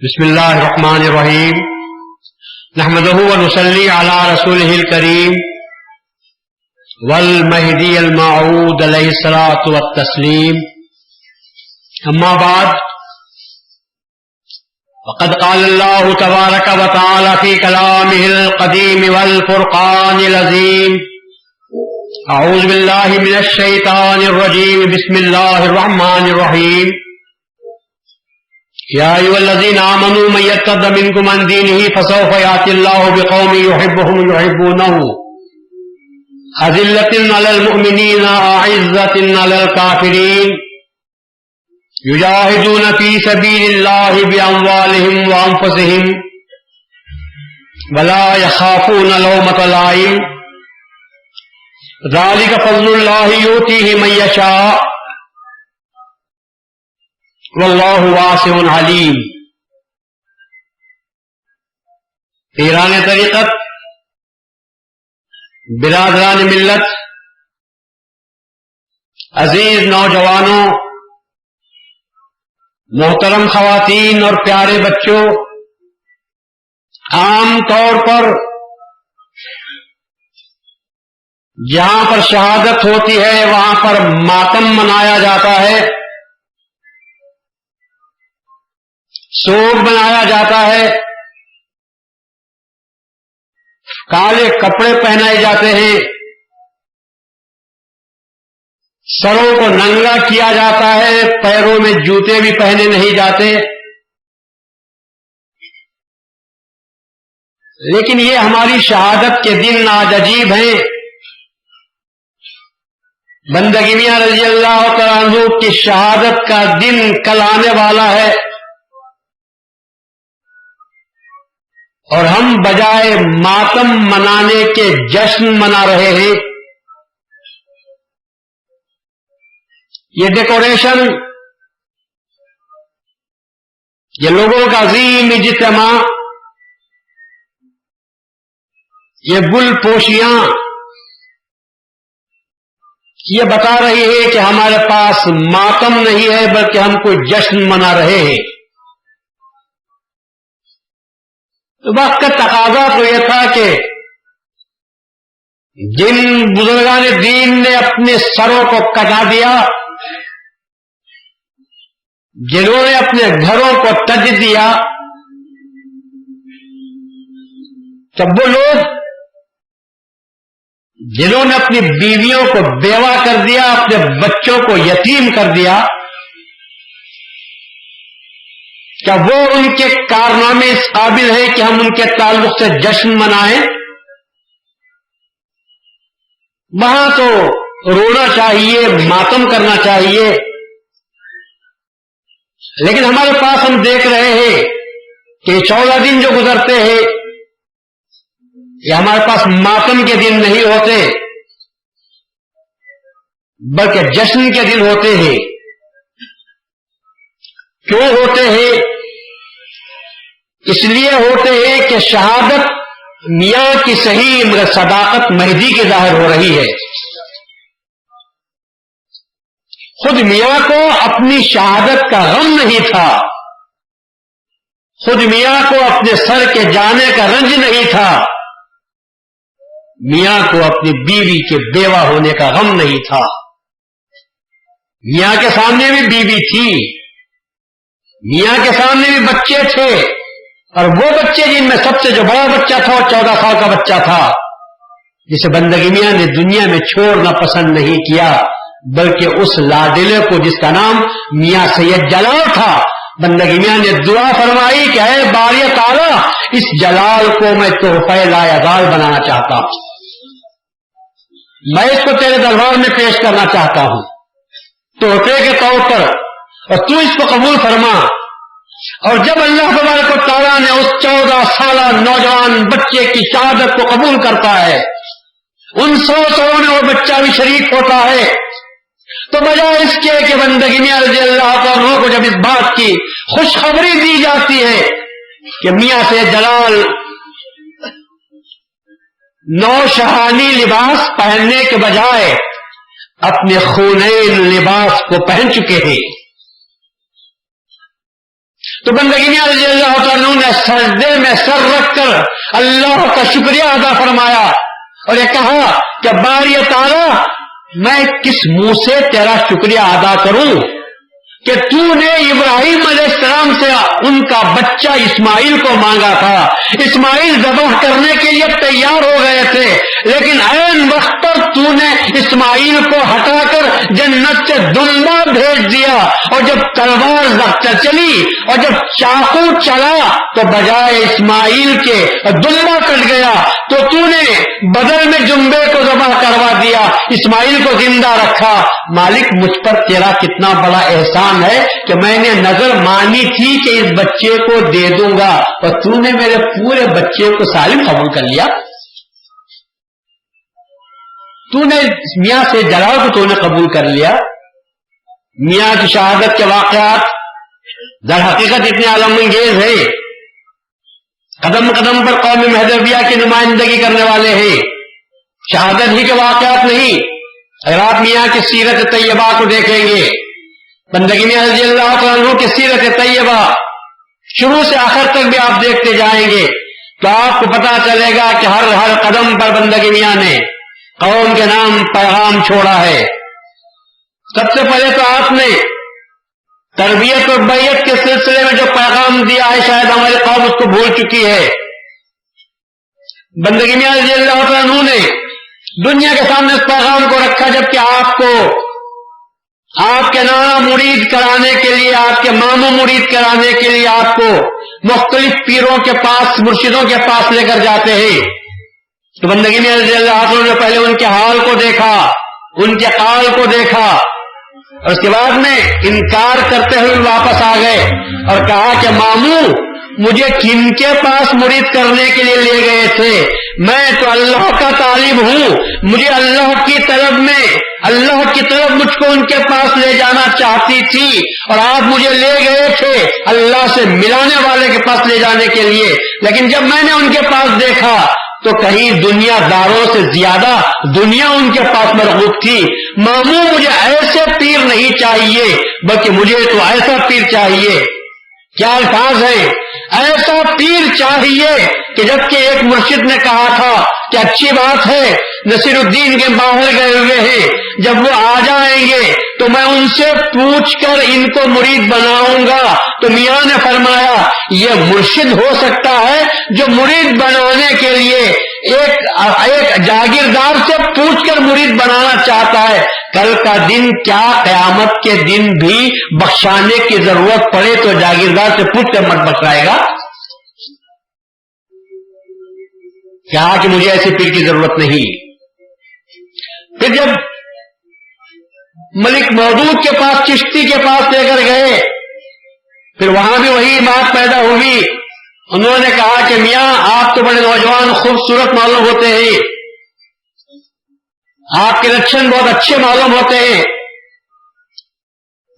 بسم اللہ الرحمن الرحیم نحمده ونصلی علی رسولہ الکریم والمہدی الموعود علیہ الصلاۃ والتسلیم اما بعد وقد قال اللہ تبارک وتعالی فی کلامہ القدیم والفرقان العظیم اعوذ باللہ من الشیطان الرجیم بسم اللہ الرحمن الرحیم یا ایھا الذین آمنوا من یرتد منکم عن دینہ فسوف یأتی اللہ بقوم یحبهم یحبونہ اذلۃ علی المؤمنین اعزۃ علی الکافرین یجاہدون فی سبیل اللہ باموالہم وانفسہم ولا یخافون لومۃ لائم ذلک فضل اللہ یؤتیہ من یشاء واللہ واسع علیم۔ پیران طریقت، برادران ملت، عزیز نوجوانوں، محترم خواتین اور پیارے بچوں، عام طور پر جہاں پر شہادت ہوتی ہے وہاں پر ماتم منایا جاتا ہے، سوگ منایا جاتا ہے، کالے کپڑے پہنائے جاتے ہیں، سروں کو ننگا کیا جاتا ہے، پیروں میں جوتے بھی پہنے نہیں جاتے۔ لیکن یہ ہماری شہادت کے دن آج عجیب ہیں۔ بندگی میاں رضی اللہ تعالیٰ عنہ کی شہادت کا دن کل آنے والا ہے، اور ہم بجائے ماتم منانے کے جشن منا رہے ہیں۔ یہ ڈیکوریشن، یہ لوگوں کا عظیم اجتماع، یہ گل پوشیاں، یہ بتا رہی ہے کہ ہمارے پاس ماتم نہیں ہے بلکہ ہم کوئی جشن منا رہے ہیں۔ وقت کا تقاضا تو یہ تھا کہ جن بزرگان دین نے اپنے سروں کو کٹا دیا، جنہوں نے اپنے گھروں کو تج دیا، تب وہ لوگ جنہوں نے اپنی بیویوں کو بیوہ کر دیا، اپنے بچوں کو یتیم کر دیا، کیا وہ ان کے کارنامے اس قابل ہیں کہ ہم ان کے تعلق سے جشن منائیں؟ وہاں تو رونا چاہیے، ماتم کرنا چاہیے، لیکن ہمارے پاس ہم دیکھ رہے ہیں کہ 14 دن جو گزرتے ہیں یہ ہمارے پاس ماتم کے دن نہیں ہوتے بلکہ جشن کے دن ہوتے ہیں۔ کیوں ہوتے ہیں؟ اس لیے ہوتے ہیں کہ شہادت میاں کی صحیح صداقت مہدی کی ظاہر ہو رہی ہے۔ خود میاں کو اپنی شہادت کا غم نہیں تھا، خود میاں کو اپنے سر کے جانے کا رنج نہیں تھا، میاں کو اپنی بیوی کے بیوہ ہونے کا غم نہیں تھا۔ میاں کے سامنے بھی بیوی تھی، میاں کے سامنے بھی بچے تھے، اور وہ بچے جن میں سب سے جو بڑا بچہ تھا وہ 14 سال کا بچہ تھا، جسے بندگی میاں نے دنیا میں چھوڑنا پسند نہیں کیا، بلکہ اس لاڈلے کو جس کا نام میاں سید جلال تھا، بندگی میاں نے دعا فرمائی کہ اے باری تعالیٰ اس جلال کو میں تحفہ لایزال بنانا چاہتا ہوں، میں اس کو تیرے دربار میں پیش کرنا چاہتا ہوں تحفے کے طور پر، اور تو اس کو قبول فرما۔ اور جب اللہ تبارک و تعالیٰ نے اس 14 سالہ نوجوان بچے کی شہادت کو قبول کرتا ہے، ان 100 میں وہ بچہ بھی شریک ہوتا ہے، تو بجائے اس کے کہ بندگی میاں رضی اللہ عنہ کو جب اس بات کی خوشخبری دی جاتی ہے کہ میاں سے جلال نوشہانی لباس پہننے کے بجائے اپنے خونین لباس کو پہن چکے ہیں، تو بندگی میاں رضی اللہ تعالیٰ عنہ نے سجدے میں سر رکھ کر اللہ کا شکریہ ادا فرمایا اور یہ کہا کہ باری تعالیٰ میں کس منہ سے تیرا شکریہ ادا کروں کہ تو نے ابراہیم علیہ السلام سے ان کا بچہ اسماعیل کو مانگا تھا. اسماعیل ذبح کرنے کے لیے تیار ہو گئے تھے, لیکن عین وقت پر تو نے اسماعیل کو ہٹا کر جنت سے دمبا بھیج دیا, اور جب تلوار چلی اور جب چاقو چلا تو بجائے اسماعیل کے دمبا کٹ گیا, تو نے بدل میں جمبے کو ذبح کروا دیا, اسماعیل کو زندہ رکھا. مالک مجھ پر تیرا کتنا بڑا احسان ہے کہ میں نے نظر مانی تھی کہ اس بچے کو دے دوں گا, اور تو نے میرے پورے بچے کو سالم قبول کر لیا. تو نے میاں سے جلال کو تو نے قبول کر لیا. میاں کی شہادت کے واقعات در حقیقت اتنے عالم انگیز ہیں, قدم قدم پر قوم مہدویہ کی نمائندگی کرنے والے ہیں. شہادت ہی کے واقعات نہیں, اگر آپ میاں کی سیرت طیبہ کو دیکھیں گے, بندگی میاں رضی اللہ عنہ کی سیرت طیبہ شروع سے آخر تک بھی آپ دیکھتے جائیں گے تو آپ کو پتا چلے گا کہ ہر قدم پر بندگی میاں نے قوم کے نام پیغام چھوڑا ہے. سب سے پہلے تو آپ نے تربیت اور بیعت کے سلسلے میں جو پیغام دیا ہے شاید ہماری قوم اس کو بھول چکی ہے. بندگی میاں رضی اللہ عنہ نے دنیا کے سامنے اس پیغام کو رکھا, جبکہ آپ کو آپ کے نانا مرید کرانے کے لیے, آپ کے ماموں مرید کرانے کے لیے آپ کو مختلف پیروں کے پاس, مرشدوں کے پاس لے کر جاتے ہیں. تو بندگی میں رضی اللہ عنہ نے پہلے ان کے حال کو دیکھا, ان کے قال کو دیکھا, اور اس کے بعد میں انکار کرتے ہوئے واپس آ گئے اور کہا کہ ماموں مجھے کن کے پاس مرید کرنے کے لیے لے گئے تھے؟ میں تو اللہ کا طالب ہوں, مجھے اللہ کی طرف مجھ کو ان کے پاس لے جانا چاہتی تھی, اور آپ مجھے لے گئے تھے اللہ سے ملانے والے کے پاس لے جانے کے لیے. لیکن جب میں نے ان کے پاس دیکھا تو کہیں دنیا داروں سے زیادہ دنیا ان کے پاس مرغوب تھی. ماموں مجھے ایسے پیر نہیں چاہیے, بلکہ مجھے تو ایسا پیر چاہیے. کیا الفاظ ہیں, ایسا پیر چاہیے کہ جبکہ ایک مرشد نے کہا تھا کہ اچھی بات ہے نصیر الدین کے باہر گئے ہوئے ہیں, جب وہ آ جائیں گے تو میں ان سے پوچھ کر ان کو مرید بناؤں گا. تو میاں نے فرمایا یہ مرشد ہو سکتا ہے جو مرید بنانے کے لیے ایک جاگیردار سے پوچھ کر مرید بنانا چاہتا ہے. کل کا دن کیا قیامت کے دن بھی بخشانے کی ضرورت پڑے تو جاگیردار سے پوچھ کر مت بخشائے گا. کیا کہ مجھے ایسے پیر کی ضرورت نہیں. پھر جب ملک مودود کے پاس, چشتی کے پاس لے کر گئے, پھر وہاں بھی وہی بات پیدا ہوئی. انہوں نے کہا کہ میاں آپ تو بڑے نوجوان خوبصورت معلوم ہوتے ہیں, آپ کے لچھن بہت اچھے معلوم ہوتے ہیں,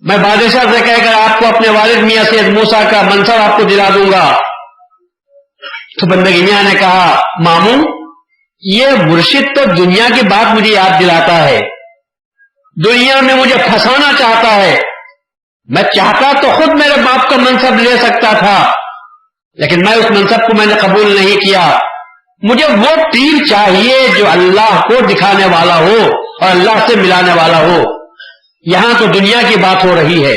میں بادشاہ سے کہہ کر آپ کو اپنے والد میاں سید موسیٰ کا منصب آپ کو دلا دوں گا. تو بندگی میاں نے کہا ماموں یہ مرشد تو دنیا کی بات مجھے یاد دلاتا ہے, دنیا میں مجھے پھنسانا چاہتا ہے. میں چاہتا تو خود میرے باپ کا منصب لے سکتا تھا, لیکن میں اس منصب کو میں نے قبول نہیں کیا. مجھے وہ پیر چاہیے جو اللہ کو دکھانے والا ہو اور اللہ سے ملانے والا ہو. یہاں تو دنیا کی بات ہو رہی ہے,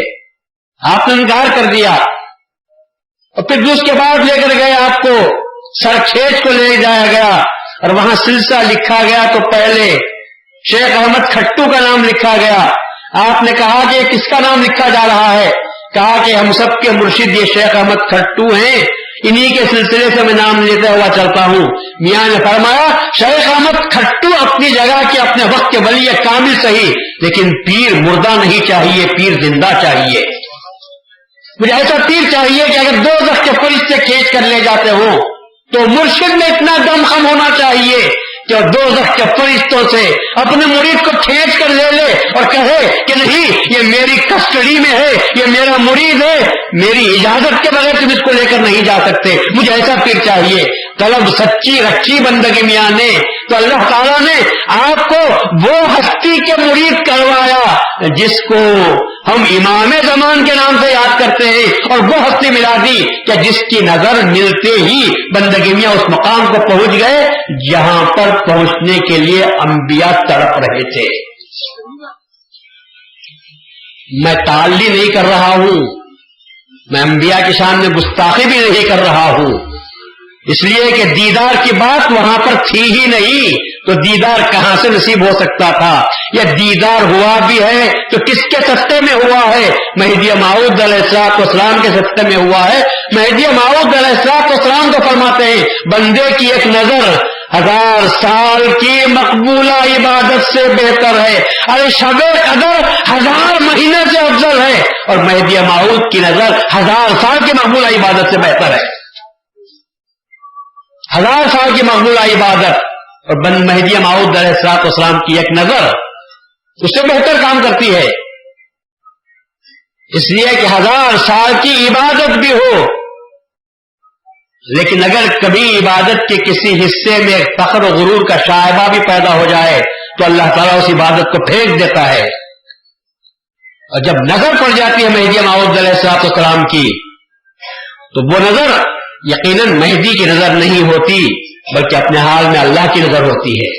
آپ نے انکار کر دیا. اور پھر اس کے بعد لے کر گئے آپ کو سرکھیج کو لے جایا گیا, اور وہاں سلسلہ لکھا گیا تو پہلے شیخ احمد کھٹو کا نام لکھا گیا. آپ نے کہا کہ کس کا نام لکھا جا رہا ہے؟ کہا کہ ہم سب کے مرشد یہ شیخ احمد کھٹو ہیں, انہی کے سلسلے سے میں نام لیتا ہوا چلتا ہوں. میاں نے فرمایا شیخ احمد کھٹو اپنی جگہ کے اپنے وقت کے ولی کامل صحیح, لیکن پیر مردہ نہیں چاہیے, پیر زندہ چاہیے. مجھے ایسا پیر چاہیے کہ اگر دوزخ کے فرشتے کھینچ کر لے جاتے ہوں تو مرشد میں اتنا دم خم ہونا چاہیے کہ دوزخ کے فرشتوں سے اپنے مرید کو کھینچ کر لے لے اور کہے کہ نہیں یہ میری کسٹڈی میں ہے, یہ میرا مرید ہے, میری اجازت کے بغیر تم اس کو لے کر نہیں جا سکتے. مجھے ایسا پیر چاہیے. طلب سچی رکھی بندگی میاں نے تو اللہ تعالیٰ نے آپ کو وہ ہستی کے مرید کروایا جس کو ہم امام زمان کے نام سے یاد کرتے ہیں، اور وہ ہستی ملا دی کہ جس کی نظر ملتے ہی بندگی میاں اس مقام کو پہنچ گئے جہاں پر پہنچنے کے لیے انبیاء تڑپ رہے تھے۔ میں تعلی نہیں کر رہا ہوں، میں انبیاء کی شان میں گستاخی بھی نہیں کر رہا ہوں، اس لیے کہ دیدار کی بات وہاں پر تھی ہی نہیں، تو دیدار کہاں سے نصیب ہو سکتا تھا؟ یا دیدار ہوا بھی ہے تو کس کے سستے میں ہوا ہے؟ مہدی موعود علیہ السلام کے سستے میں ہوا ہے۔ مہدی موعود علیہ السلام کو فرماتے ہیں بندے کی ایک نظر 1000 سال کی مقبولہ عبادت سے بہتر ہے، ارے شب قدر 1000 مہینے سے افضل ہے، اور مہدی موعود کی نظر 1000 سال کی مقبولہ عبادت سے بہتر ہے۔ 1000 سال کی مقبولہ عبادت اور مہدی موعود علیہ السلام کی ایک نظر اس سے بہتر کام کرتی ہے، اس لیے کہ 1000 سال کی عبادت بھی ہو، لیکن اگر کبھی عبادت کے کسی حصے میں فخر و غرور کا شائبہ بھی پیدا ہو جائے تو اللہ تعالیٰ اس عبادت کو پھینک دیتا ہے، اور جب نظر پڑ جاتی ہے مہدی موعود علیہ السلام کی تو وہ نظر یقیناً مہدی کی نظر نہیں ہوتی بلکہ اپنے حال میں اللہ کی نظر ہوتی ہے۔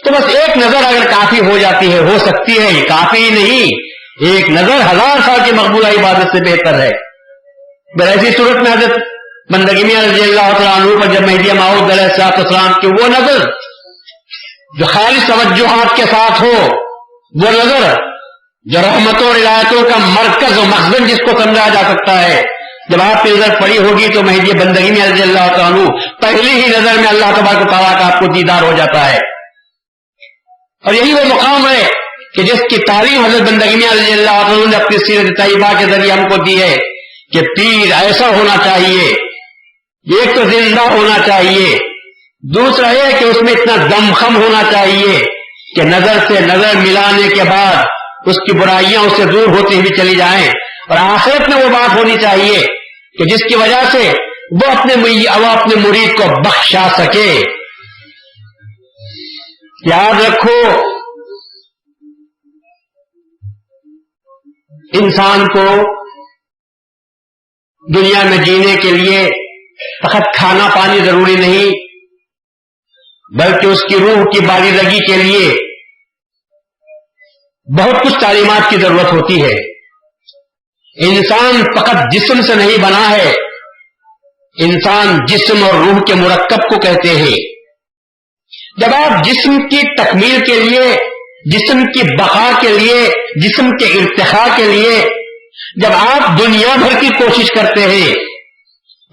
تو بس ایک نظر اگر کافی ہو جاتی ہے، ہو سکتی ہے، یہ کافی نہیں، ایک نظر 1000 سال کی مقبولہ عبادت سے بہتر ہے۔ ایسی صورت میں حضرت بندگی میاں رضی اللہ تعالیٰ عنہ پر جب مہدی موعود علیہ السلام کی وہ نظر جو خالص توجہات کے ساتھ ہو، وہ نظر جو رحمتوں اور عنایتوں کا مرکز و مخزن جس کو سمجھا جا سکتا ہے، جب آپ کی نظر پڑی ہوگی تو مہدی بندگی میاں رضی اللہ تعالیٰ عنہ پہلی ہی نظر میں اللہ تبارک و تعالیٰ کا آپ کو دیدار ہو جاتا ہے۔ اور یہی وہ مقام ہے کہ جس کی تعلیم حضرت بندگی میاں رضی اللہ عنہ نے اپنی سیرت طیبہ کے ذریعے ہم کو دی ہے کہ پیر ایسا ہونا چاہیے، ایک تو زندہ ہونا چاہیے، دوسرا یہ کہ اس میں اتنا دمخم ہونا چاہیے کہ نظر سے نظر ملانے کے بعد اس کی برائیاں اس سے دور ہوتی ہوئی چلی جائیں، اور آخرت میں وہ بات ہونی چاہیے کہ جس کی وجہ سے وہ اپنے مرید کو بخشا سکے۔ یاد رکھو انسان کو دنیا میں جینے کے لیے فقط کھانا پانی ضروری نہیں، بلکہ اس کی روح کی باریدگی کے لیے بہت کچھ تعلیمات کی ضرورت ہوتی ہے۔ انسان فقط جسم سے نہیں بنا ہے، انسان جسم اور روح کے مرکب کو کہتے ہیں۔ جب آپ جسم کی تکمیل کے لیے، جسم کی بقا کے لیے، جسم کے ارتقاء کے لیے جب آپ دنیا بھر کی کوشش کرتے ہیں،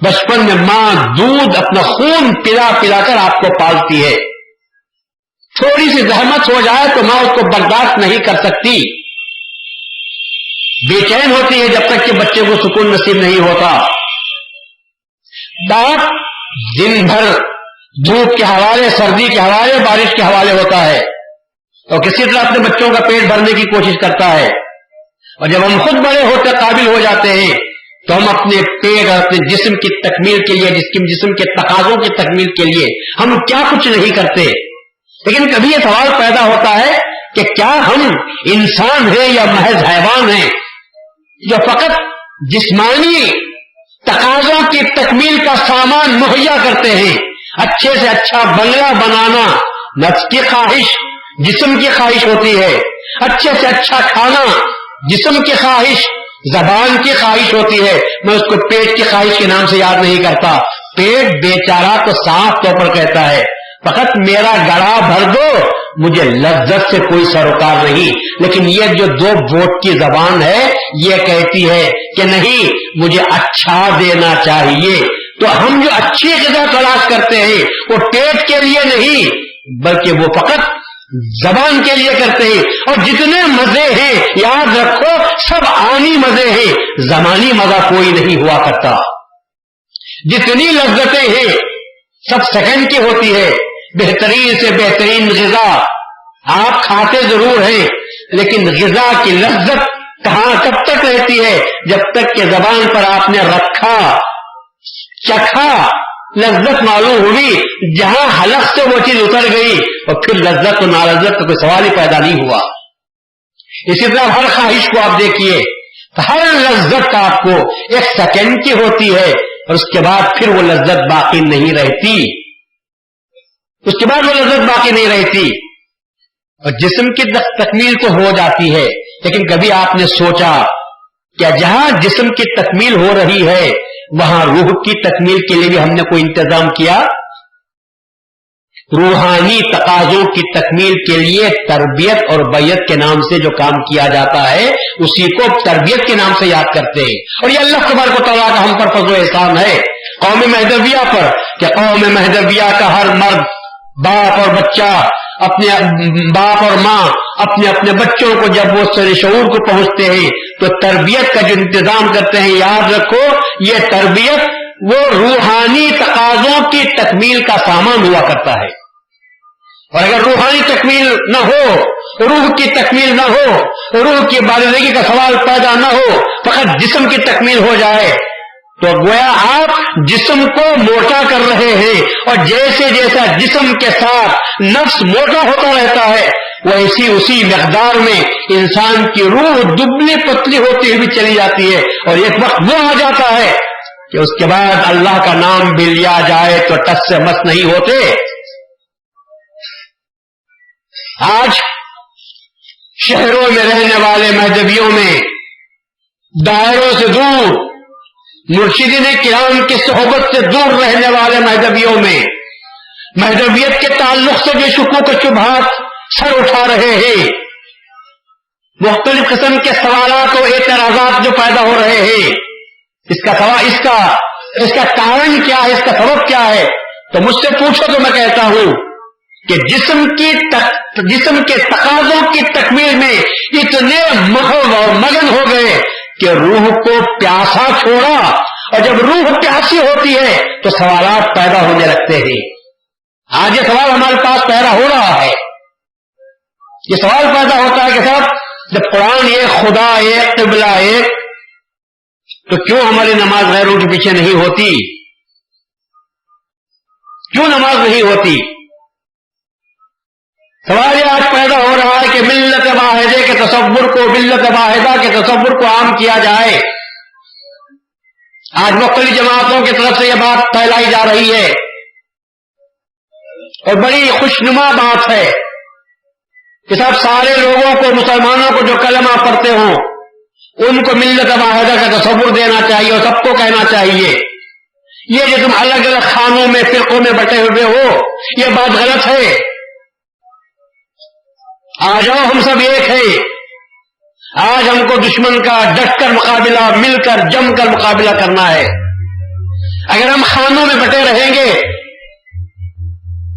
بچپن میں ماں دودھ اپنا خون پلا پلا کر آپ کو پالتی ہے، تھوڑی سی زحمت ہو جائے تو ماں اس کو برداشت نہیں کر سکتی، بے چین ہوتی ہے جب تک کہ بچے کو سکون نصیب نہیں ہوتا۔ باپ دن بھر دھوپ کے حوالے، سردی کے حوالے، بارش کے حوالے ہوتا ہے اور کسی طرح اپنے بچوں کا پیٹ بھرنے کی کوشش کرتا ہے، اور جب ہم خود بڑے ہوتے قابل ہو جاتے ہیں تو ہم اپنے پیٹ اور اپنے جسم کی تکمیل کے لیے، جسم کے تقاضوں کی تکمیل کے لیے ہم کیا کچھ نہیں کرتے۔ لیکن کبھی یہ سوال پیدا ہوتا ہے کہ کیا ہم انسان ہیں یا محض حیوان ہیں جو فقط جسمانی تقاضوں کی تکمیل کا سامان مہیا کرتے ہیں؟ اچھے سے اچھا بنگلہ بنانا نفس کی خواہش، جسم کی خواہش ہوتی ہے، اچھے سے اچھا کھانا جسم کی خواہش، زبان کی خواہش ہوتی ہے۔ میں اس کو پیٹ کی خواہش کے نام سے یاد نہیں کرتا، پیٹ بیچارہ تو صاف طور پر کہتا ہے فقط میرا گڑھا بھر دو، مجھے لذت سے کوئی سروکار نہیں، لیکن یہ جو 2 ووٹ کی زبان ہے یہ کہتی ہے کہ نہیں، مجھے اچھا دینا چاہیے۔ تو ہم جو اچھی غذا تلاش کرتے ہیں وہ پیٹ کے لیے نہیں بلکہ وہ فقط زبان کے لیے کرتے ہیں، اور جتنے مزے ہیں یاد رکھو سب آنی مزے ہیں، زمانی مزہ کوئی نہیں ہوا کرتا۔ جتنی لذتیں ہیں سب سیکنڈ کی ہوتی ہے، بہترین سے بہترین غذا آپ کھاتے ضرور ہیں لیکن غذا کی لذت کہاں کب تک رہتی ہے؟ جب تک کہ زبان پر آپ نے رکھا، چکھا لذت معلوم ہوئی، جہاں حلق سے وہ چیز اتر گئی اور پھر لذت و نالذت کا کوئی سوال ہی پیدا نہیں ہوا۔ اسی طرح ہر خواہش کو آپ دیکھیے، ہر لذت آپ کو ایک سیکنڈ کی ہوتی ہے اور اس کے بعد پھر وہ لذت باقی نہیں رہتی، اس کے بعد وہ لذت باقی نہیں رہتی، اور جسم کی تکمیل تو ہو جاتی ہے، لیکن کبھی آپ نے سوچا کہ جہاں جسم کی تکمیل ہو رہی ہے وہاں روح کی تکمیل کے لیے بھی ہم نے کوئی انتظام کیا؟ روحانی تقاضوں کی تکمیل کے لیے تربیت اور بیعت کے نام سے جو کام کیا جاتا ہے اسی کو تربیت کے نام سے یاد کرتے ہیں، اور یہ اللہ تبارک و تعالیٰ کا ہم پر فضل و احسان ہے قوم مہدویہ پر، کہ قوم مہدویہ کا ہر مرد، باپ اور بچہ، اپنے باپ اور ماں اپنے اپنے بچوں کو جب وہ سر شعور کو پہنچتے ہیں تو تربیت کا جو انتظام کرتے ہیں، یاد رکھو یہ تربیت وہ روحانی تقاضوں کی تکمیل کا سامان ہوا کرتا ہے، اور اگر روحانی تکمیل نہ ہو، روح کی تکمیل نہ ہو، روح کی بالغی کا سوال پیدا نہ ہو، فقط جسم کی تکمیل ہو جائے تو گویا آپ جسم کو موٹا کر رہے ہیں، اور جیسے جیسا جسم کے ساتھ نفس موٹا ہوتا رہتا ہے ویسی اسی مقدار میں انسان کی روح دبلی پتلی ہوتی ہوئی بھی چلی جاتی ہے، اور ایک وقت وہ آ جاتا ہے کہ اس کے بعد اللہ کا نام بھی لیا جائے تو ٹس سے مس نہیں ہوتے۔ آج شہروں میں رہنے والے مہذبیوں میں دائروں سے دور، مرشدین کرام کی صحبت سے دور رہنے والے مہذبیوں میں مہذبیت کے تعلق سے جو شکوک و شبہات سر اٹھا رہے ہیں، مختلف قسم کے سوالات و اعتراضات جو پیدا ہو رہے ہیں، اس کا کارن کیا ہے، اس کا سبب کیا ہے؟ تو مجھ سے پوچھو تو میں کہتا ہوں کہ جسم کے تقاضوں کی تکمیل میں اتنے محو اور مگن ہو گئے کہ روح کو پیاسا چھوڑا، اور جب روح پیاسی ہوتی ہے تو سوالات پیدا ہونے لگتے ہیں۔ آج یہ سوال ہمارے پاس پیدا ہو رہا ہے، یہ سوال پیدا ہوتا ہے کہ صاحب جب قرآن ایک، خدا ایک، قبلہ ایک، تو کیوں ہماری نماز غیروں کے پیچھے نہیں ہوتی؟ کیوں نماز نہیں ہوتی؟ سوال یہ آج پیدا ہو رہا ہے کہ ملت واحدہ کے تصور کو، ملت واحدہ کے تصور کو عام کیا جائے۔ آج مختلف جماعتوں کی طرف سے یہ بات پھیلائی جا رہی ہے، اور بڑی خوشنما بات ہے کہ سب سارے لوگوں کو، مسلمانوں کو جو کلمہ پڑھتے ہوں ان کو ملت واحدہ کا تصور دینا چاہیے اور سب کو کہنا چاہیے یہ جو تم الگ الگ خانوں میں، فرقوں میں بٹے ہوئے ہو، یہ بات غلط ہے۔ آ جاؤ ہم سب ایک ہیں، آج ہم کو دشمن کا ڈٹ کر مقابلہ، مل کر جم کر مقابلہ کرنا ہے۔ اگر ہم خانوں میں بٹے رہیں گے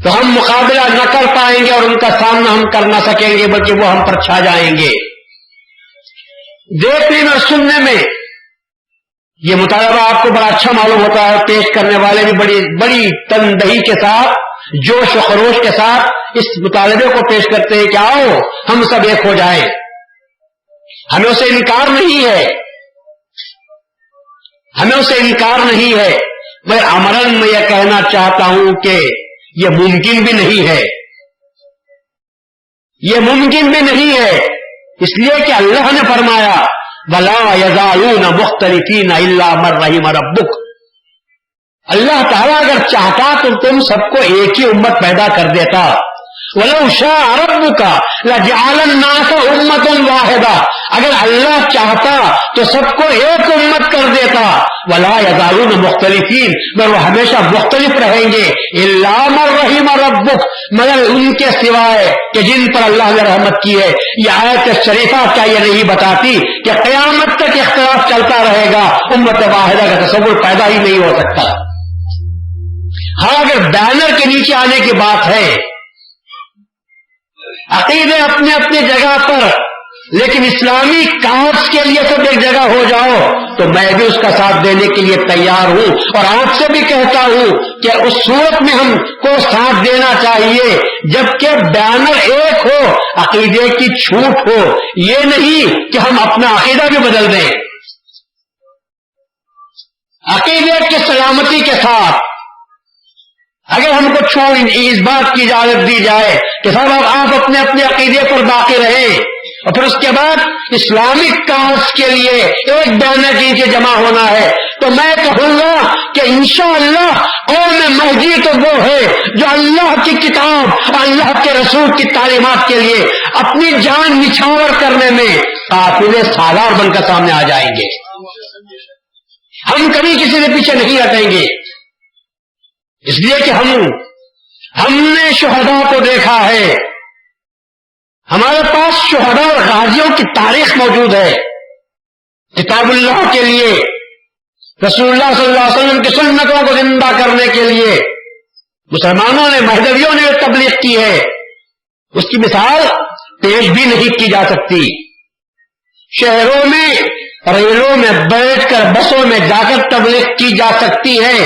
تو ہم مقابلہ نہ کر پائیں گے اور ان کا سامنا ہم کر نہ سکیں گے، بلکہ وہ ہم پر چھا جائیں گے۔ دیکھنے میں اور سننے میں یہ مطالبہ آپ کو بڑا اچھا معلوم ہوتا ہے، پیش کرنے والے بھی بڑی تندہی کے ساتھ، جوش و خروش کے ساتھ اس مطالبے کو پیش کرتے ہیں کہ آؤ ہم سب ایک ہو جائیں۔ ہمیں اسے انکار نہیں ہے، ہمیں اسے انکار نہیں ہے، میں عملاً میں یہ کہنا چاہتا ہوں کہ یہ ممکن بھی نہیں ہے، یہ ممکن بھی نہیں ہے، اس لیے کہ اللہ نے فرمایا وَلَا يَزَالُونَ مُخْتَلِفِينَ إِلَّا مَن رَحِمَ رَبُّكَ۔ اللہ تعالیٰ اگر چاہتا تو تم سب کو ایک ہی امت پیدا کر دیتا۔ وَلَوْ شَاءَ رَبُّكَ لَجَعَلَ النَّاسَ أُمَّةً وَاحِدَةً، اگر اللہ چاہتا تو سب کو ایک امت کر دیتا۔ وَلَا يَزَالُونَ مُخْتَلِفِينَ، مگر وہ ہمیشہ مختلف رہیں گے، إِلَّا مَن رَحِمَ رَبُّكَ، مگر ان کے سوائے کہ جن پر اللہ نے رحمت کی ہے۔ یہ آیت شریفہ کیا یہ نہیں بتاتی کہ قیامت تک اختلاف چلتا رہے گا، امت واحدہ کا تصور پیدا ہی نہیں ہو سکتا؟ ہاں اگر بینر کے نیچے آنے کی بات ہے، عقیدے اپنے اپنے جگہ پر، لیکن اسلامی کاز کے لیے سب ایک جگہ ہو جاؤ تو میں بھی اس کا ساتھ دینے کے لیے تیار ہوں، اور آپ سے بھی کہتا ہوں کہ اس صورت میں ہم کو ساتھ دینا چاہیے جبکہ بینر ایک ہو، عقیدے کی چھوٹ ہو، یہ نہیں کہ ہم اپنا عقیدہ بھی بدل دیں۔ عقیدہ عقیدے کی سلامتی کے ساتھ اگر ہم کو اس بات کی اجازت دی جائے کہ صاحب آپ اپنے اپنے عقیدے پر باقی رہیں اور پھر اس کے بعد اسلامک کاز کے لیے ایک بیانیہ کے نیچے جمع ہونا ہے، تو میں کہوں گا کہ انشاءاللہ قوم مہدی تو وہ ہے جو اللہ کی کتاب، اللہ کے رسول کی تعلیمات کے لیے اپنی جان نچھاور کرنے میں قافلے سالار بن کر سامنے آ جائیں گے۔ ہم کبھی کسی کے پیچھے نہیں ہٹیں گے، اس لیے کہ ہم نے شہداء کو دیکھا ہے، ہمارے پاس شہداء اور غازیوں کی تاریخ موجود ہے۔ کتاب اللہ کے لیے، رسول اللہ صلی اللہ علیہ وسلم کی سنتوں کو زندہ کرنے کے لیے مسلمانوں نے، مہدویوں نے تبلیغ کی ہے، اس کی مثال پیش بھی نہیں کی جا سکتی۔ شہروں میں، ریلوں میں بیٹھ کر، بسوں میں جا کر تبلیغ کی جا سکتی ہے،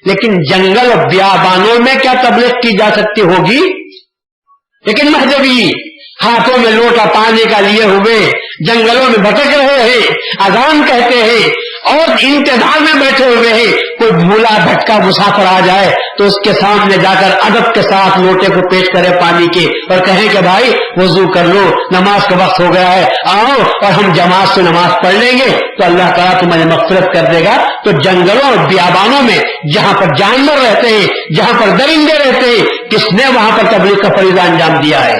لیکن جنگل اور بیابانوں میں کیا تبلیغ کی جا سکتی ہوگی؟ لیکن مہدوی ہاتھوں میں لوٹا پانی کا لیے ہوئے جنگلوں میں بھٹک رہے ہیں، اذان کہتے ہیں اور انتظار میں بیٹھے ہوئے ہیں، کوئی بھولا بھٹکا مسافر آ جائے تو اس کے سامنے جا کر ادب کے ساتھ لوٹے کو پیش کرے پانی کے اور کہیں کہ بھائی وضو کر لو، نماز کا وقت ہو گیا ہے، آؤ اور ہم جماعت سے نماز پڑھ لیں گے تو اللہ تعالیٰ تمہیں مغفرت کر دے گا۔ تو جنگلوں اور بیابانوں میں جہاں پر جانور رہتے ہیں، جہاں پر درندے رہتے ہیں، کس نے وہاں پر تبلیغ کا فریضہ انجام دیا ہے؟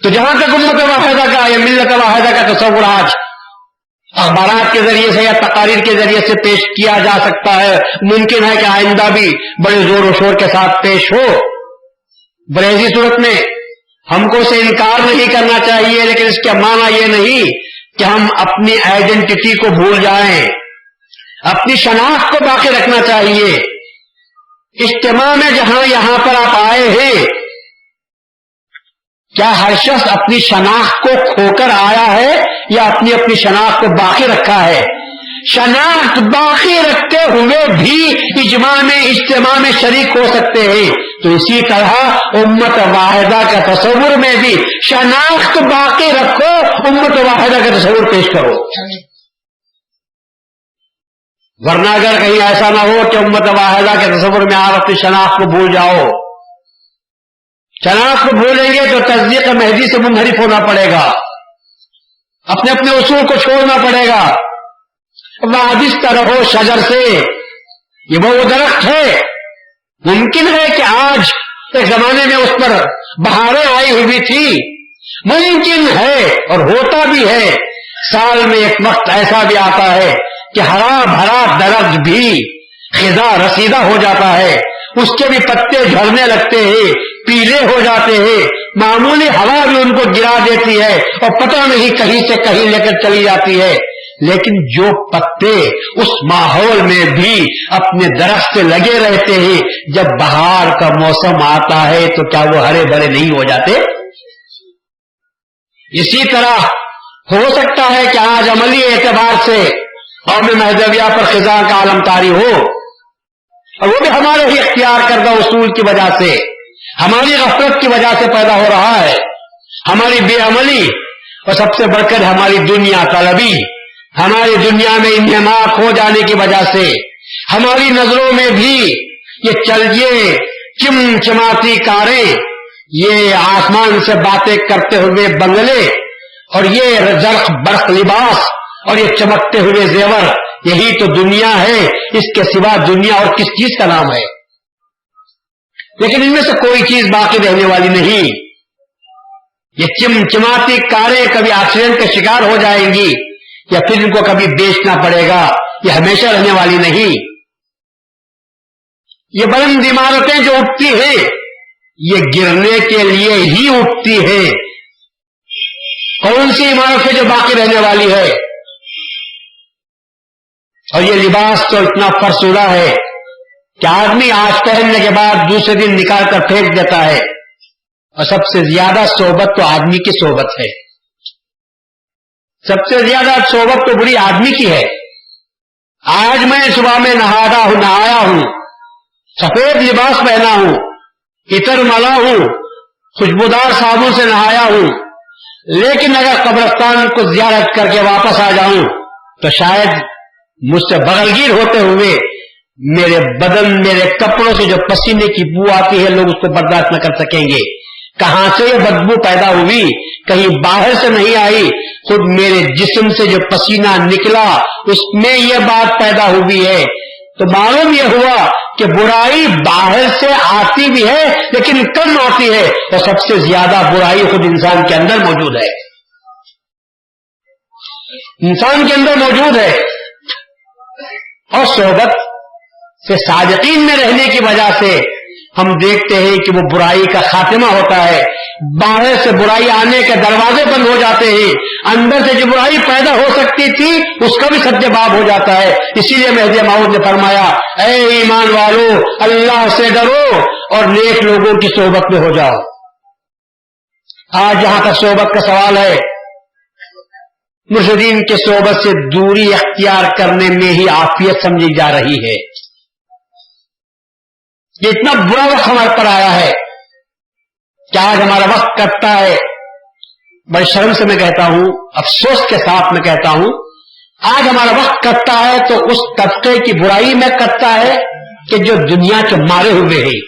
تو جہاں تک امت واحدہ کا یا ملت واحدہ کا تصور آج اخبارات کے ذریعے سے یا تقاریر کے ذریعے سے پیش کیا جا سکتا ہے، ممکن ہے کہ آئندہ بھی بڑے زور و شور کے ساتھ پیش ہو، بریزی صورت میں ہم کو اسے انکار نہیں کرنا چاہیے، لیکن اس کا معنی یہ نہیں کہ ہم اپنی آئیڈینٹی کو بھول جائیں، اپنی شناخت کو باقی رکھنا چاہیے۔ اجتماع میں جہاں یہاں پر آپ آئے ہیں، کیا ہر شخص اپنی شناخت کو کھو کر آیا ہے یا اپنی شناخت کو باقی رکھا ہے؟ شناخت باقی رکھتے ہوئے بھی اجتماع میں شریک ہو سکتے ہیں۔ تو اسی طرح امت واحدہ کا تصور میں بھی شناخت باقی رکھو، امت واحدہ کا تصور پیش کرو، ورنہ اگر کہیں ایسا نہ ہو کہ امت واحدہ کے تصور میں آپ اپنی شناخت کو بھول جاؤ، شناخت کو بھولیں گے تو تصدیق مہدی سے منحرف ہونا پڑے گا، اپنے اپنے اصول کو چھوڑنا پڑے گا۔ وابستہ رہو شجر سے، یہ وہ درخت ہے، ممکن ہے کہ آج ایک زمانے میں اس پر بہاریں آئی ہوئی تھی، ممکن ہے اور ہوتا بھی ہے، سال میں ایک وقت ایسا بھی آتا ہے کہ ہرا بھرا درخت بھی خزاں رسیدہ ہو جاتا ہے، اس کے بھی پتے جھڑنے لگتے ہیں، پیلے ہو جاتے ہیں، معمولی ہوا بھی ان کو گرا دیتی ہے اور پتہ نہیں کہیں سے کہیں لے کر چلی جاتی ہے، لیکن جو پتے اس ماحول میں بھی اپنے درخت سے لگے رہتے ہیں، جب بہار کا موسم آتا ہے تو کیا وہ ہرے بھرے نہیں ہو جاتے؟ اسی طرح ہو سکتا ہے کہ آج عملی اعتبار سے قوم مہدویہ پر خزاں کا عالم طاری ہو، اور وہ بھی ہمارے ہی اختیار کردہ اصول کی وجہ سے، ہماری غفلت کی وجہ سے پیدا ہو رہا ہے، ہماری بے عملی اور سب سے بڑھ کر ہماری دنیا طلبی، ہماری دنیا میں انہماک ہو جانے کی وجہ سے، ہماری نظروں میں بھی یہ چمچماتی کاریں، یہ آسمان سے باتیں کرتے ہوئے بنگلے اور یہ زرق برق لباس اور یہ چمکتے ہوئے زیور، یہی تو دنیا ہے، اس کے سوا دنیا اور کس چیز کا نام ہے؟ لیکن ان میں سے کوئی چیز باقی رہنے والی نہیں، یہ چمچماتی کاریں کبھی ایکسیڈنٹ کا شکار ہو جائیں گی یا پھر ان کو کبھی بیچنا پڑے گا، یہ ہمیشہ رہنے والی نہیں۔ یہ بلند عمارتیں جو اٹھتی ہیں یہ گرنے کے لیے ہی اٹھتی ہیں، کون سی عمارتیں جو باقی رہنے والی ہے؟ اور یہ لباس تو اتنا فرسودہ ہے کہ آدمی آج پہننے کے بعد دوسرے دن نکال کر پھینک دیتا ہے، اور سب سے زیادہ صحبت تو آدمی کی صحبت ہے، سب سے زیادہ صحبت تو بری آدمی کی ہے۔ آج میں صبح میں نہایا ہوں، سفید لباس پہنا ہوں، عطر ملا ہوں، خوشبودار صابن سے نہایا ہوں، لیکن اگر قبرستان کو زیارت کر کے واپس آ جاؤں تو شاید مجھ سے بغلگیر ہوتے ہوئے میرے بدن میرے کپڑوں سے جو پسینے کی بو آتی ہے لوگ اس کو برداشت نہ کر سکیں گے. کہاں سے یہ بدبو پیدا ہوئی؟ کہیں باہر سے نہیں آئی، خود میرے جسم سے جو پسینہ نکلا اس میں یہ بات پیدا ہوئی ہے. تو معلوم یہ ہوا کہ برائی باہر سے آتی بھی ہے لیکن کم آتی ہے، اور سب سے زیادہ برائی خود انسان کے اندر موجود ہے. انسان کے اندر موجود ہے، اور صحبت سے صادقین میں رہنے کی وجہ سے ہم دیکھتے ہیں کہ وہ برائی کا خاتمہ ہوتا ہے. باہر سے برائی آنے کے دروازے بند ہو جاتے ہیں، اندر سے جو برائی پیدا ہو سکتی تھی اس کا بھی سد باب ہو جاتا ہے. اسی لیے مہدی موعود نے فرمایا اے ایمان والو اللہ سے ڈرو اور نیک لوگوں کی صحبت میں ہو جاؤ. آج جہاں تک صحبت کا سوال ہے، مرشدین کے صحبت سے دوری اختیار کرنے میں ہی عافیت سمجھی جا رہی ہے. یہ اتنا برا وقت ہمارے پر آیا ہے کہ آج ہمارا وقت کٹتا ہے. بڑی شرم سے میں کہتا ہوں، افسوس کے ساتھ میں کہتا ہوں، آج ہمارا وقت کٹتا ہے تو اس طبقے کی برائی میں کٹتا ہے کہ جو دنیا کے مارے ہوئے ہیں.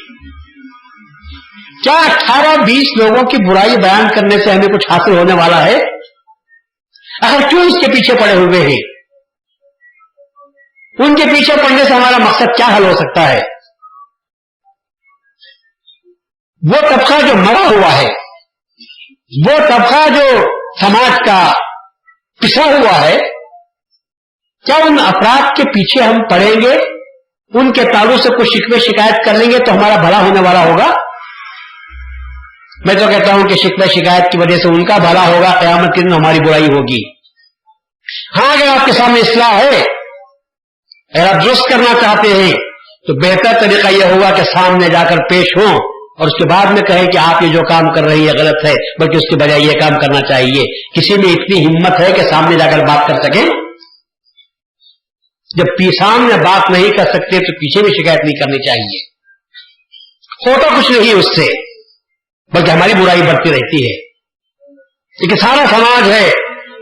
کیا 18-20 لوگوں کی برائی بیان کرنے سے ہمیں کچھ حاصل ہونے والا ہے؟ اگر کیوں اس کے پیچھے پڑے ہوئے ہیں؟ ان کے پیچھے پڑنے سے ہمارا مقصد کیا حل ہو سکتا ہے؟ وہ طبقہ جو مرا ہوا ہے، وہ طبقہ جو سماج کا پسا ہوا ہے، کیا ان افراد کے پیچھے ہم پڑیں گے، ان کے تعلق سے کوئی شکوے شکایت کر لیں گے تو ہمارا بھلا ہونے والا ہوگا؟ میں تو کہتا ہوں کہ شکوے شکایت کی وجہ سے ان کا بھلا ہوگا، قیامت کے دن ہماری برائی ہوگی. ہاں اگر آپ کے سامنے اصلاح ہے، اگر آپ درست کرنا چاہتے ہیں تو بہتر طریقہ یہ ہوگا کہ سامنے جا کر پیش ہوں اور اس کے بعد میں کہیں کہ آپ یہ جو کام کر رہی ہے غلط ہے، بلکہ اس کے بجائے یہ کام کرنا چاہیے. کسی میں اتنی ہمت ہے کہ سامنے جا کر بات کر سکیں؟ جب سامنے بات نہیں کر سکتے تو پیچھے بھی شکایت نہیں کرنی چاہیے. ہوتا کچھ نہیں اس سے، بلکہ ہماری برائی بڑھتی رہتی ہے. لیکن سارا سماج ہے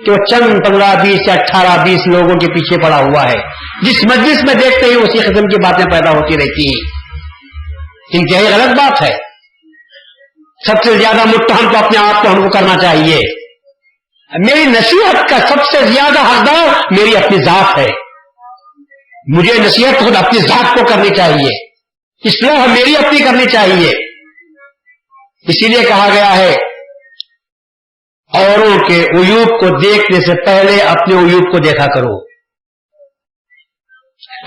کہ وہ چند 15-20 یا 18-20 لوگوں کے پیچھے پڑا ہوا ہے. جس مجلس میں دیکھتے ہیں اسی قسم کی باتیں پیدا ہوتی رہتی ہیں. انتہائی غلط بات ہے. سب سے زیادہ متہم تو اپنے آپ کو ہم کو کرنا چاہیے. میری نصیحت کا سب سے زیادہ حقدار میری اپنی ذات ہے. مجھے نصیحت خود اپنی ذات کو کرنی چاہیے، اصلاح میری اپنی کرنی چاہیے. اسی لیے کہا گیا ہے اوروں کے عیوب کو دیکھنے سے پہلے اپنے عیوب کو دیکھا کرو.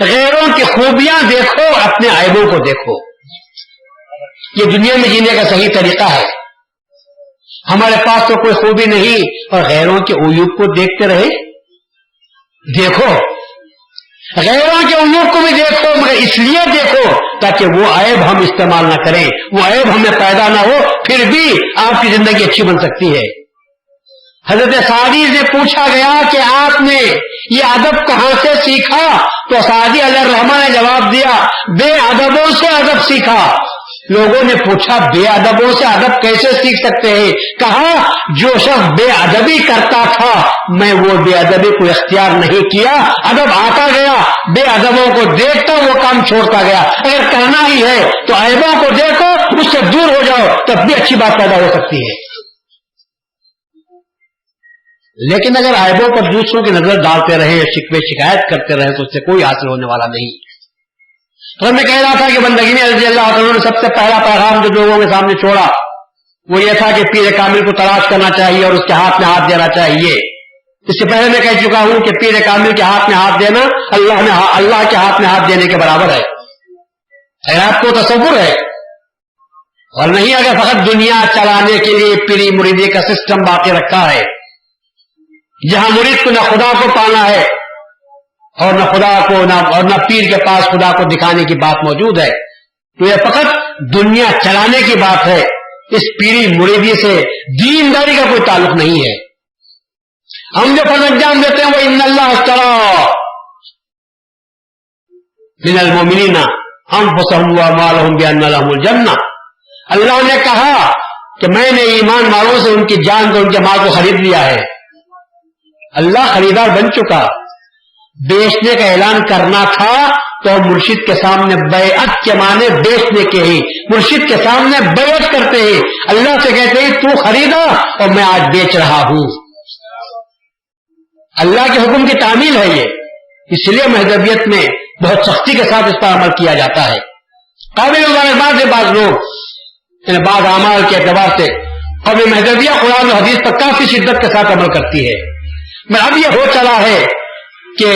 غیروں کی خوبیاں دیکھو، اپنے عیبوں کو دیکھو. یہ دنیا میں جینے کا صحیح طریقہ ہے. ہمارے پاس تو کوئی خوبی نہیں اور غیروں کے عیوب کو دیکھتے رہے. دیکھو غیروں کے عیوب کو بھی دیکھو، مگر اس لیے دیکھو تاکہ وہ عیب ہم استعمال نہ کریں، وہ عیب ہمیں پیدا نہ ہو، پھر بھی آپ کی زندگی اچھی بن سکتی ہے. حضرت سعدی سے پوچھا گیا کہ آپ نے یہ ادب کہاں سے سیکھا؟ تو سعدی علیہ الرحمٰن نے جواب دیا بے ادبوں سے ادب سیکھا. لوگوں نے پوچھا بے ادبوں سے ادب کیسے سیکھ سکتے ہیں؟ کہا جو شخص بے ادبی کرتا تھا میں وہ بے ادبی کو اختیار نہیں کیا، ادب آتا گیا، بے ادبوں کو دیکھتا وہ کام چھوڑتا گیا. اگر کہنا ہی ہے تو عیبوں کو دیکھو، اس سے دور ہو جاؤ، تب بھی اچھی بات پیدا ہو سکتی ہے. لیکن اگر عیبوں پر دوسروں کی نظر ڈالتے رہے، شکوے شکایت کرتے رہے تو اس سے کوئی حاصل ہونے والا نہیں. تو میں کہہ رہا تھا کہ بندگی میں رضی اللہ عنہ نے سب سے پہلا پیغام جو لوگوں کے سامنے چھوڑا وہ یہ تھا کہ پیر کامل کو تلاش کرنا چاہیے اور اس کے ہاتھ میں ہاتھ دینا چاہیے. اس سے پہلے میں کہہ چکا ہوں کہ پیر کامل کے ہاتھ میں ہاتھ دینا اللہ کے ہاتھ میں ہاتھ دینے کے برابر ہے. اگر آپ کو تصور ہے اور نہیں اگر فقط دنیا چلانے کے لیے پیری مریدی کا سسٹم باقی رکھا ہے جہاں مرید کو نہ خدا کو پانا ہے اور نہ خدا کو اور نہ پیر کے پاس خدا کو دکھانے کی بات موجود ہے، تو یہ فقط دنیا چلانے کی بات ہے. اس پیری مریدی سے دینداری کا کوئی تعلق نہیں ہے. ہم جو فرض انجام دیتے ہیں وہ ان اللہ اشترى من المؤمنین انفسهم واموالهم بان لهم الجنہ. اللہ نے کہا کہ میں نے ایمان والوں سے ان کی جان کو ان کے مال کو خرید لیا ہے. اللہ خریدار بن چکا. بیچنے کا اعلان کرنا تھا تو مرشد کے سامنے بیعت کے معنی بیچنے کے ہی، مرشد کے سامنے بیعت کرتے ہیں، اللہ سے کہتے ہیں تو خریدا اور میں آج بیچ رہا ہوں. اللہ کے حکم کی تعمیل ہے یہ، اس لیے مہذبیت میں بہت سختی کے ساتھ اس پر عمل کیا جاتا ہے. قابل مبارکباد ہے بعض لوگ یعنی بعض اعمال کے اعتبار سے قوم مہذبیہ قرآن و حدیث پر کافی شدت کے ساتھ عمل کرتی ہے. میں اب یہ ہو چلا ہے کہ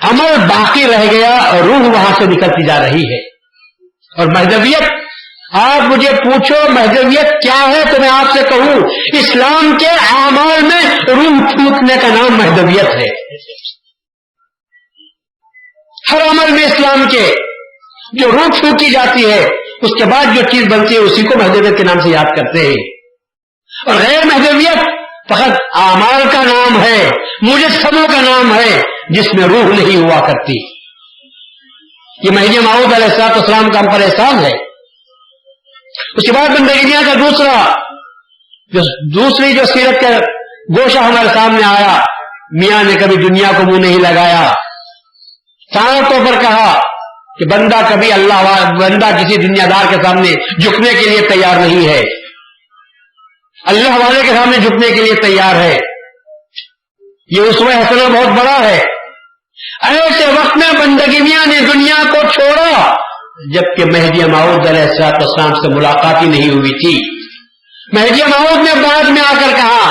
عمل باقی رہ گیا اور روح وہاں سے نکلتی جا رہی ہے. اور مہذبیت، آپ مجھے پوچھو مہذبیت کیا ہے تو میں آپ سے کہوں اسلام کے اعمال میں روح پھونکنے کا نام مہذبیت ہے. ہر عمل میں اسلام کے جو روح پھونکی جاتی ہے اس کے بعد جو چیز بنتی ہے اسی کو مہذبیت کے نام سے یاد کرتے ہیں. اور غیر مہذبیت فقط اعمال کا نام ہے، مجسموں کا نام ہے جس میں روح نہیں ہوا کرتی. یہ مہدی موعود علیہ السلام کا ہم پر احسان ہے. اس کے بعد بندگیاں کا دوسری جو سیرت کا گوشہ ہمارے سامنے آیا، میاں نے کبھی دنیا کو منہ نہیں لگایا. صاف طور پر کہا کہ بندہ کبھی بندہ کسی دنیا دار کے سامنے جھکنے کے لیے تیار نہیں ہے، اللہ والے کے سامنے جھکنے کے لیے تیار ہے. یہ اسوہ حسنہ بہت بڑا ہے. ایسے وقت میں بندگیاں نے دنیا کو چھوڑا جبکہ مہدی موعود علیہ السلام سے ملاقات ہی نہیں ہوئی تھی. مہدی موعود نے بعد میں آ کر کہا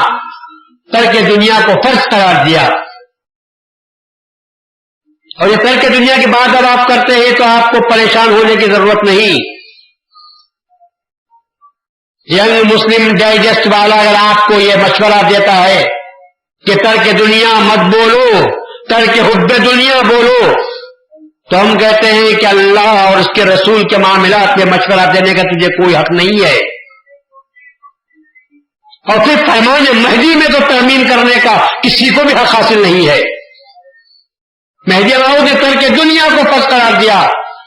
ترک دنیا کو فرض قرار دیا. اور یہ ترک دنیا کی بات اب آپ کرتے ہیں تو آپ کو پریشان ہونے کی ضرورت نہیں. ینگ مسلم ڈائجسٹ والا اگر آپ کو یہ مشورہ دیتا ہے کہ ترک دنیا مت بولو، ترک حب دنیا بولو، تو ہم کہتے ہیں کہ اللہ اور اس کے رسول کے معاملات میں مشورہ دینے کا تجھے کوئی حق نہیں ہے. اور پھر فرمان مہدی میں تو ترمیم کرنے کا کسی کو بھی حق حاصل نہیں ہے. مہدی موعود نے ترک دنیا کو فرض قرار دیا.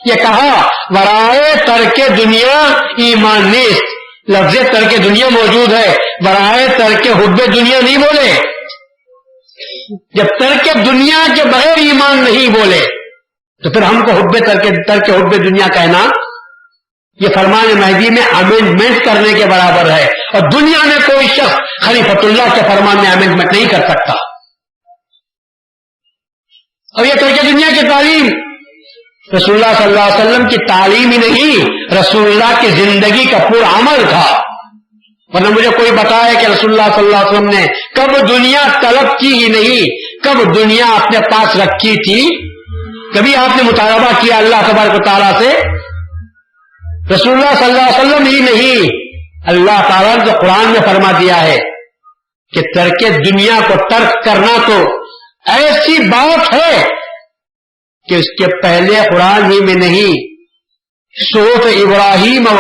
یہ کہا ورائے ترک دنیا ایمان نیست. لفظ ترک دنیا موجود ہے، برائے ترک حب دنیا نہیں بولے. جب ترک دنیا کے بغیر ایمان نہیں بولے تو پھر ہم کو ترک حب دنیا کہنا یہ فرمان مہدی میں امینڈمنٹ کرنے کے برابر ہے. اور دنیا میں کوئی شخص خلیفۃ اللہ کے فرمان میں امینڈمنٹ نہیں کر سکتا. اور یہ ترک دنیا کی تعلیم رسول اللہ صلی اللہ علیہ وسلم کی تعلیم ہی نہیں، رسول اللہ کی زندگی کا پورا عمل تھا. ورنہ مجھے کوئی بتائے کہ رسول اللہ صلی اللہ علیہ وسلم نے کب دنیا طلب کی ہی نہیں، کب دنیا اپنے پاس رکھی تھی، کبھی آپ نے مطالبہ کیا اللہ تبارک و تعالیٰ سے؟ رسول اللہ صلی اللہ علیہ وسلم ہی نہیں، اللہ تعالیٰ نے جو قرآن میں فرما دیا ہے کہ ترک دنیا کو ترک کرنا تو ایسی بات ہے کہ اس کے پہلے قرآن ہی میں نہیں، صحف ابراہیم و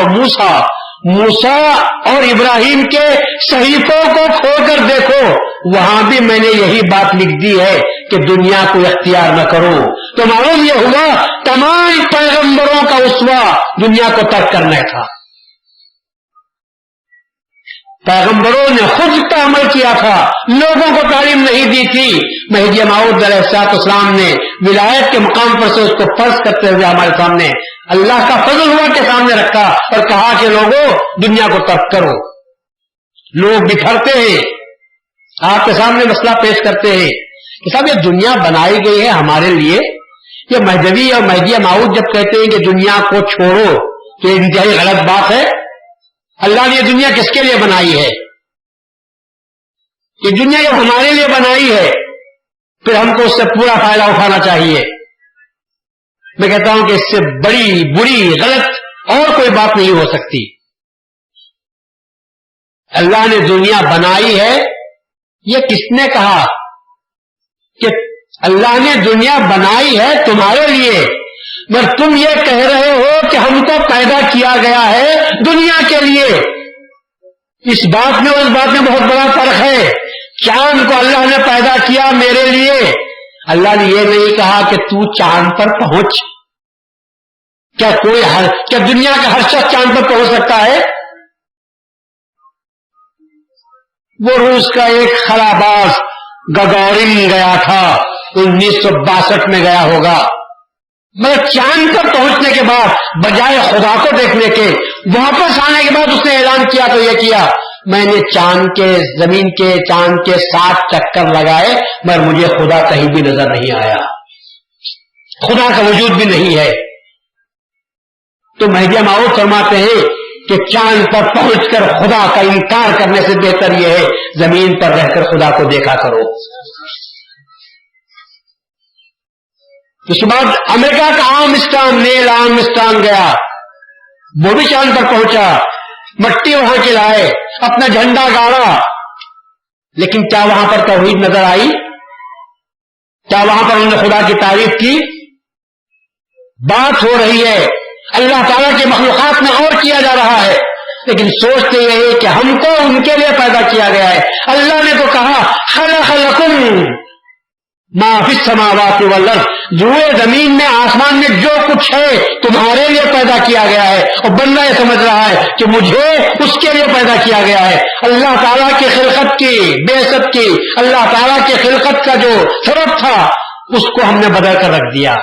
موسیٰ اور ابراہیم کے صحیفوں کو کھول کر دیکھو، وہاں بھی میں نے یہی بات لکھ دی ہے کہ دنیا کو اختیار نہ کرو. تو معلوم یہ ہوا تمام پیغمبروں کا اسوہ دنیا کو ترک کرنا تھا. پیغمبروں نے خود پر عمل کیا تھا، لوگوں کو تعلیم نہیں دی تھی. مہدی موعود علیہ السلام نے ولایت کے مقام پر سے اس کو فرض کرتے ہوئے ہمارے سامنے اللہ کا فضل ہوا کے سامنے رکھا اور کہا کہ لوگوں دنیا کو ترک کرو. لوگ بکھرتے ہیں، آپ کے سامنے مسئلہ پیش کرتے ہیں کہ صاحب یہ دنیا بنائی گئی ہے ہمارے لیے. یہ مہدوی اور مہدی موعود جب کہتے ہیں کہ دنیا کو چھوڑو تو یہ انتہائی غلط بات ہے. اللہ نے یہ دنیا کس کے لیے بنائی ہے؟ یہ دنیا جب ہمارے لیے بنائی ہے پھر ہم کو اس سے پورا فائدہ اٹھانا چاہیے. میں کہتا ہوں کہ اس سے بڑی بری غلط اور کوئی بات نہیں ہو سکتی. اللہ نے دنیا بنائی ہے، یہ کس نے کہا کہ اللہ نے دنیا بنائی ہے تمہارے لیے؟ مگر تم یہ کہہ رہے ہو کہ ہم کو پیدا کیا گیا ہے دنیا کے لیے. اس بات میں اور اس بات میں بہت بڑا فرق ہے. چاند کو اللہ نے پیدا کیا میرے لیے، اللہ نے یہ نہیں کہا کہ تو چاند پر پہنچ. کیا دنیا کا ہر شخص چاند پر پہنچ سکتا ہے؟ وہ روس کا ایک خلاباز گگورین گیا تھا، 1962 میں گیا ہوگا، مگر چاند پر پہنچنے کے بعد بجائے خدا کو دیکھنے کے واپس آنے کے بعد اس نے اعلان کیا تو یہ کیا، میں نے زمین کے چاند کے 7 چکر لگائے مگر مجھے خدا کہیں بھی نظر نہیں آیا، خدا کا وجود بھی نہیں ہے۔ تو مہدی موعود فرماتے ہیں کہ چاند پر پہنچ کر خدا کا انکار کرنے سے بہتر یہ ہے زمین پر رہ کر خدا کو دیکھا کرو۔ اس کے بعد امریکہ کا آرمسٹرانگ، نیل آرمسٹرانگ گیا، وہ بھی چاند پر پہنچا، مٹی وہاں کے لائے، اپنا جھنڈا گاڑا، لیکن کیا وہاں پر توحید نظر آئی؟ کیا وہاں پر انہوں نے خدا کی تعریف کی؟ بات ہو رہی ہے اللہ تعالیٰ کے مخلوقات میں اور کیا جا رہا ہے، لیکن سوچتے یہ ہے کہ ہم کو ان کے لیے پیدا کیا گیا ہے۔ اللہ نے تو کہا خلق لکم ما فی السماوات والارض، جو زمین میں آسمان میں جو کچھ ہے تمہارے لیے پیدا کیا گیا ہے، اور بندہ یہ سمجھ رہا ہے کہ مجھے اس کے لیے پیدا کیا گیا ہے۔ اللہ تعالیٰ کی خلقت کی، بعثت کی، اللہ تعالیٰ کی خلقت کا جو سبب تھا اس کو ہم نے بدل کر رکھ دیا۔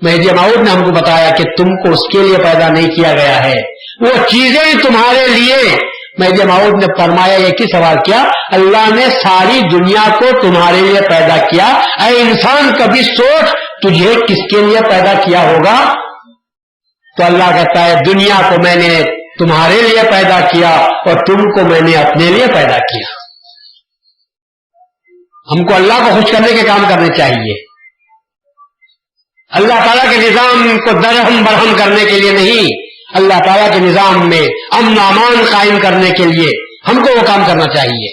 مہدی موعود نے ہم کو بتایا کہ تم کو اس کے لیے پیدا نہیں کیا گیا ہے، وہ چیزیں تمہارے لیے۔ مہدی موعود نے فرمایا، ایک ہی سوال کیا، اللہ نے ساری دنیا کو تمہارے لیے پیدا کیا، اے انسان کبھی سوچ تجھے کس کے لیے پیدا کیا ہوگا؟ تو اللہ کہتا ہے دنیا کو میں نے تمہارے لیے پیدا کیا اور تم کو میں نے اپنے لیے پیدا کیا۔ ہم کو اللہ کو خوش کرنے کے کام کرنے چاہیے، اللہ تعالیٰ کے نظام کو درہم برہم کرنے کے لیے نہیں، اللہ تعالیٰ کے نظام میں امن و امان قائم کرنے کے لیے ہم کو وہ کام کرنا چاہیے،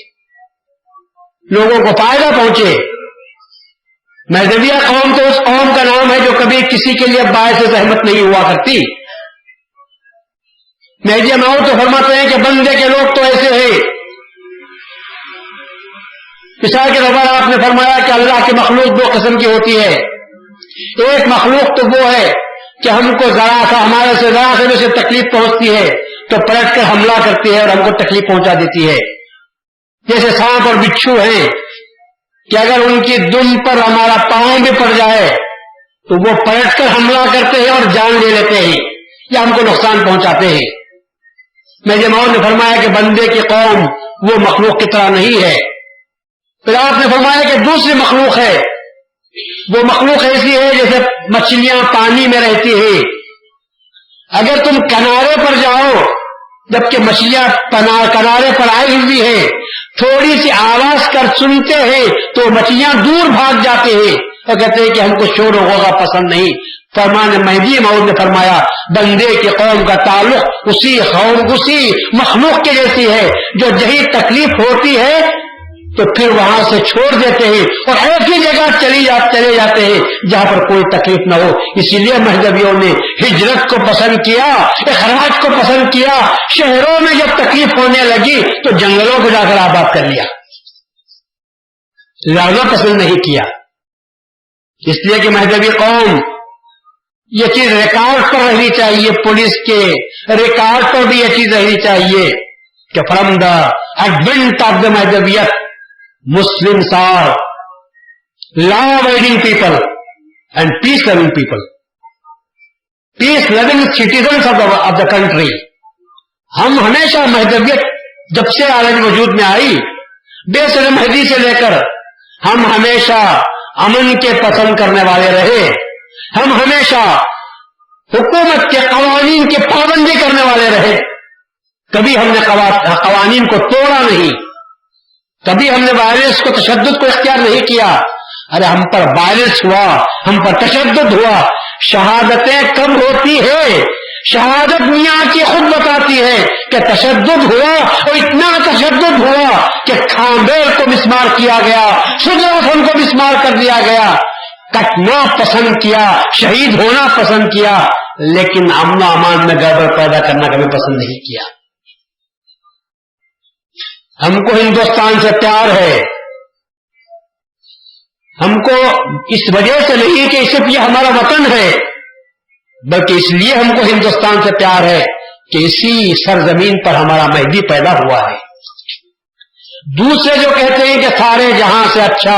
لوگوں کو فائدہ پہنچے۔ مہدویہ قوم تو اس قوم کا نام ہے جو کبھی کسی کے لیے باعث زحمت نہیں ہوا کرتی۔ مہدی موعود تو فرماتے ہیں کہ بندے کے لوگ تو ایسے ہیں، مثال کے طور پر آپ نے فرمایا کہ اللہ کی مخلوق 2 قسم کی ہوتی ہے، ایک مخلوق تو وہ ہے کہ ہم کو ذرا سے بھی تکلیف پہنچتی ہے تو پلٹ کر حملہ کرتی ہے اور ہم کو تکلیف پہنچا دیتی ہے، جیسے سانپ اور بچھو ہیں کہ اگر ان کی دم پر ہمارا پاؤں بھی پڑ جائے تو وہ پلٹ کر حملہ کرتے ہیں اور جان لے لیتے ہیں یا ہم کو نقصان پہنچاتے ہیں۔ مہدی موعود نے فرمایا کہ بندے کی قوم وہ مخلوق کی طرح نہیں ہے۔ پھر آپ نے فرمایا کہ دوسری مخلوق ہے، وہ مخلوق ایسی ہے جیسے مچھلیاں پانی میں رہتی ہیں، اگر تم کنارے پر جاؤ جبکہ مچھلیاں کنارے پر آئی ہوئی ہیں، تھوڑی سی آواز کر سنتے ہیں تو مچھلیاں دور بھاگ جاتے ہیں اور کہتے ہیں کہ ہم کو شور و غوغا پسند نہیں۔ فرمان مہدی موعود نے فرمایا بندے کی قوم کا تعلق اسی مخلوق کے جیسی ہے جو جہی تکلیف ہوتی ہے تو پھر وہاں سے چھوڑ دیتے ہیں اور ایسی جگہ چلے جاتے ہیں جہاں پر کوئی تکلیف نہ ہو۔ اسی لیے مہدویوں نے ہجرت کو پسند کیا، اخراج کو پسند کیا، شہروں میں جب تکلیف ہونے لگی تو جنگلوں کو جا کر آباد کر لیا، لڑنا پسند نہیں کیا۔ اس لیے کہ مہدوی قوم یہ چیز ریکارڈ پر رہنی چاہیے، پولیس کے ریکارڈ پر بھی یہ چیز رہنی چاہیے کہ فرام دا ایڈونٹ آف دا مہدویت Muslims are law-abiding people and peace-loving people, peace-loving citizens of the country. ہم ہمیشہ مہدویت جب سے عالم وجود میں آئی، بعثت مہدی سے لے کر ہم ہمیشہ امن کے پسند کرنے والے رہے، ہم ہمیشہ حکومت کے قوانین کی پابندی کرنے والے رہے، کبھی ہم نے قوانین کو توڑا نہیں، کبھی ہم نے وائلنس کو، تشدد کو اختیار نہیں کیا۔ ارے ہم پر وائلنس ہوا، ہم پر تشدد ہوا، شہادتیں کم ہوتی ہے، شہادت میاں کی خود بتاتی ہے کہ تشدد ہوا اور اتنا تشدد ہوا کہ کھامبیل کو مسمار کیا گیا، سدراسن کو مسمار کر دیا گیا، کٹنا پسند کیا، شہید ہونا پسند کیا، لیکن امن و امان میں گڑبڑ پیدا کرنا کبھی پسند نہیں کیا۔ ہم کو ہندوستان سے پیار ہے، ہم کو اس وجہ سے نہیں کہ صرف یہ ہمارا وطن ہے، بلکہ اس لیے ہم کو ہندوستان سے پیار ہے کہ اسی سرزمین پر ہمارا مہدی پیدا ہوا ہے۔ دوسرے جو کہتے ہیں کہ سارے جہاں سے اچھا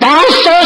500